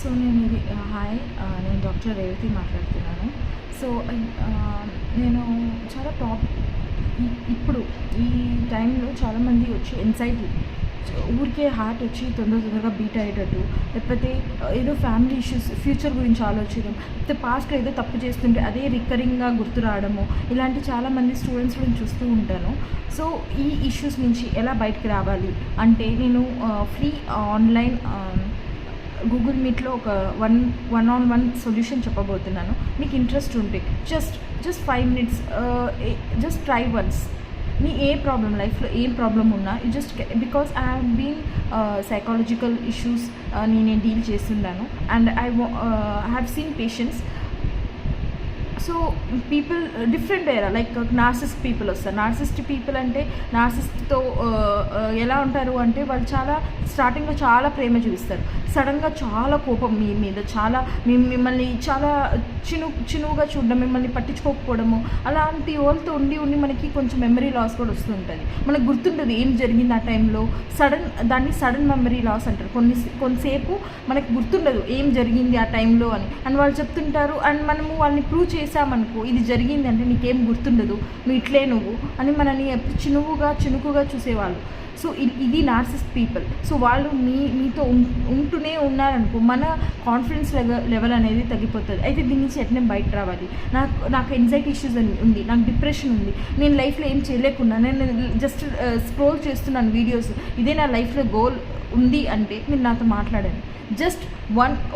So నేను ఇది hi నేను డాక్టర్ రేవతి మాట్లాడుతున్నాను. సో నేను చాలా ఇప్పుడు ఈ టైంలో చాలామంది వచ్చి ఎన్సైటీ ఊరికే హార్ట్ వచ్చి తొందరగా బీట్ అయ్యేటట్టు, లేకపోతే ఏదో ఫ్యామిలీ ఇష్యూస్ ఫ్యూచర్ గురించి ఆలోచించడం, లేకపోతే పాస్ట్లో ఏదో తప్పు చేస్తుంటే అదే రికరింగ్గా గుర్తు రావడము, ఇలాంటి చాలామంది స్టూడెంట్స్ గురించి చూస్తూ ఉంటాను. సో ఈ ఇష్యూస్ నుంచి ఎలా బయటకు రావాలి అంటే నేను ఫ్రీ ఆన్లైన్ గూగుల్ మీట్లో ఒక వన్ ఆన్ వన్ సొల్యూషన్ చెప్పబోతున్నాను. మీకు ఇంట్రెస్ట్ ఉంటే just 5 minutes just try once. మీ ఏ ప్రాబ్లం లైఫ్లో ఏం ప్రాబ్లం ఉన్నా just because I have been psychological issues నేను డీల్ చేస్తున్నాను and I have seen patients. So people different era like narcissist people వస్తారు. నార్సిస్ట్ పీపుల్ అంటే నార్సిస్ట్తో ఎలా ఉంటారు అంటే వాళ్ళు స్టార్టింగ్లో చాలా ప్రేమ చూపిస్తారు, సడన్గా చాలా కోపం మీ మీద, మిమ్మల్ని చాలా చినువుగా చూడడం, మిమ్మల్ని పట్టించుకోకపోవడము, అలాంటి వాళ్ళతో ఉండి మనకి కొంచెం మెమరీ లాస్ కూడా వస్తుంటుంది. మనకు గుర్తుంటుంది ఏం జరిగింది ఆ టైంలో, దాన్ని సడన్ మెమరీ లాస్ అంటారు. కొంతసేపు మనకు గుర్తుండదు ఏం జరిగింది ఆ టైంలో అని వాళ్ళు చెప్తుంటారు. అండ్ మనము వాళ్ళని ప్రూవ్ చేసామనుకో ఇది జరిగింది అంటే నీకేం గుర్తుండదు, నువ్వు ఇట్లే నువ్వు అని మనని ఎప్పుడు చినుకుగా చూసేవాళ్ళు. సో ఇది నార్సిస్ట్ పీపుల్. సో వాళ్ళు మీతో ఉంటూనే ఉన్నారనుకో మన కాన్ఫిడెన్స్ లెవెల్ అనేది తగ్గిపోతుంది. అయితే దీని నుంచి ఎట్లా బయట రావాలి, నాకు ఎంజైటీ ఇష్యూస్ ఉంది, నాకు డిప్రెషన్ ఉంది, నేను లైఫ్లో ఏం చేయలేకున్నా, నేను జస్ట్ స్క్రోల్ చేస్తున్నాను వీడియోస్, ఇదే నా లైఫ్లో గోల్ ఉంది అంటే మీరు నాతో మాట్లాడండి. జస్ట్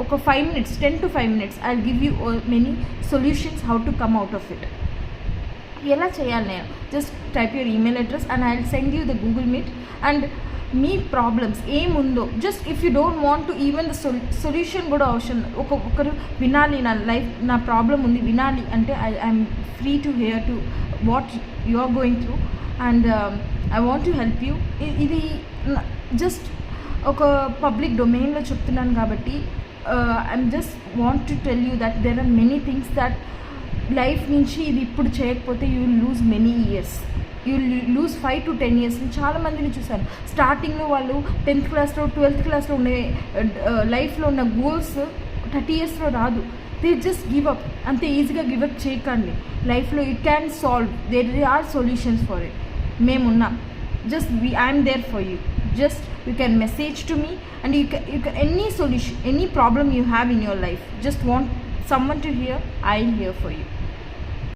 ఒక 5 minutes, 10 to 5 minutes I will give you many solutions how to come out of it. ఎలా చేయాలి నేను just type your email address and I will send you the Google meet. And మీ ప్రాబ్లమ్స్ ఏముందో just if you don't want to even the solution కూడా అవసరం, ఒకరు వినాలి, నా ప్రాబ్లం ఉంది వినాలి అంటే I'm free to hear to what you are going through and I want to help you. ఇది జస్ట్ ఒక పబ్లిక్ డొమైన్లో చెప్తున్నాను కాబట్టి I'm just want to tell you that there are many things that life నుంచి ఇది ఇప్పుడు చేయకపోతే you will lose many years, you will lose 5 to 10 years. చాలామందిని చూశాను స్టార్టింగ్లో వాళ్ళు 10th క్లాస్లో 12th క్లాస్లో ఉండే లైఫ్లో ఉన్న గోల్స్ 30 yearsలో రాదు. They just give up. అంతే ఈజీగా గివ్ అప్ చేయకండి. లైఫ్లో it can solve, there are solutions for it. మేమున్నాం. Just I am there for you. Just you can message to me and you can any solution, any problem you have in your life, just want someone to hear, I'll hear for you.